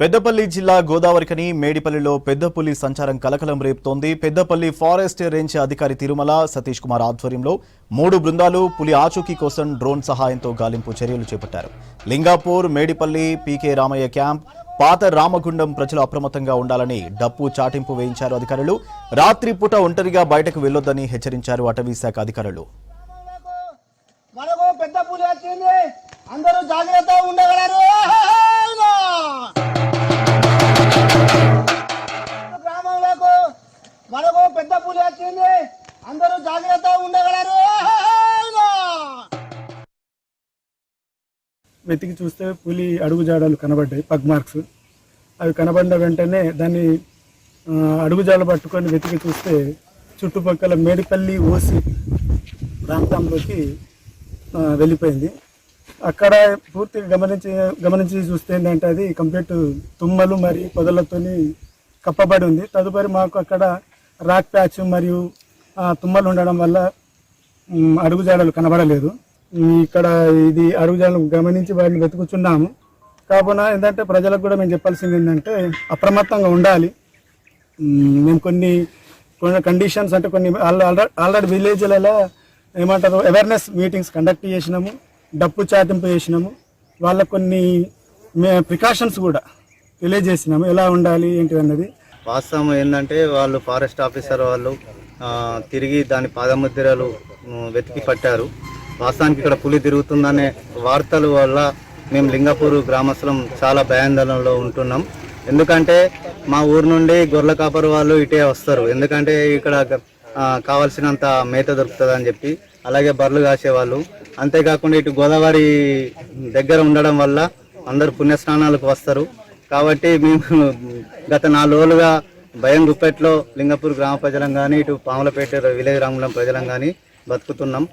పెద్దపల్లి జిల్లా గోదావరికని మేడిపల్లిలో పెద్ద పులి సంచారం కలకలం రేపుతోంది. పెద్దపల్లి ఫారెస్ట్ రేంజ్ అధికారి తిరుమల సతీష్ కుమార్ ఆధ్వర్యంలో 3 బృందాలు పులి ఆచూకీ కోసం డ్రోన్ సహాయంతో గాలింపు చర్యలు చేపట్టారు. లింగాపూర్, మేడిపల్లి, పీకే రామయ్య క్యాంప్, పాత రామగుండం ప్రజలు అప్రమత్తంగా ఉండాలని డప్పు చాటింపు వేయించారు అధికారులు. రాత్రిపూట ఒంటరిగా బయటకు వెళ్లొద్దని హెచ్చరించారు అటవీ శాఖ అధికారులు. అందరూ జాగ్రత్తగా ఉండగలరు. గ్రామంలో మనకు పెద్ద పులి వచ్చింది, అందరూ జాగ్రత్తగా ఉండగలరు. వెతికి చూస్తే పులి అడుగుజాడలు కనబడ్డాయి, పగ్ మార్క్స్. అవి కనబడిన వెంటనే దాన్ని అడుగుజాడలు పట్టుకొని వెతికి చూస్తే చుట్టుపక్కల మేడిపల్లి ఓసి ప్రాంతంలోకి వెళ్ళిపోయింది. అక్కడ పూర్తిగా గమనించి చూస్తే ఏంటంటే అది కంప్లీట్ తుమ్మలు మరియు పొదలతోని కప్పబడి ఉంది. తదుపరి మాకు అక్కడ రాక్ ప్యాచ్ మరియు తుమ్మలు ఉండడం వల్ల అడుగుజాడలు కనబడలేదు. ఇక్కడ ఇది అడుగుజాడలు గమనించి వాటిని వెతుకుతున్నాము. కావున ఏంటంటే ప్రజలకు కూడా మేము చెప్పాల్సింది ఏంటంటే అప్రమత్తంగా ఉండాలి. మేము కొన్ని కండిషన్స్ అంటే కొన్ని ఆల్రెడీ విలేజ్లలో ఏమంటారు అవేర్నెస్ మీటింగ్స్ కండక్ట్ చేసినాము, డప్పు చాటింపు చేసినాము. వాళ్ళకు కొన్ని ప్రికాషన్స్ కూడా తెలియజేసినాము, ఎలా ఉండాలి ఏంటి అన్నది. వాస్తవం ఏంటంటే వాళ్ళు ఫారెస్ట్ ఆఫీసర్ వాళ్ళు తిరిగి దాని పాదముద్రలు వెతికి పట్టారు. వాస్తవానికి ఇక్కడ పులి తిరుగుతుందనే వార్తల వల్ల మేము లింగాపూర్ గ్రామస్తులం చాలా భయాందోళనలో ఉంటున్నాం. ఎందుకంటే మా ఊరు నుండి గొర్రెల కాపరు వాళ్ళు ఇటే వస్తారు, ఎందుకంటే ఇక్కడ కావాల్సినంత మేత దొరుకుతుంది అని చెప్పి. అలాగే బర్రెలు కాసేవాళ్ళు. అంతేకాకుండా ఇటు గోదావరి దగ్గర ఉండడం వల్ల అందరూ పుణ్యస్నానాలకు వస్తారు. కాబట్టి మేము గత 4 రోజులుగా భయం గుప్పెట్లో లింగపూర్ గ్రామ ప్రజలం కానీ ఇటు పాములపేట విలేజ్ రాములం ప్రజలం కానీ బతుకుతున్నాం.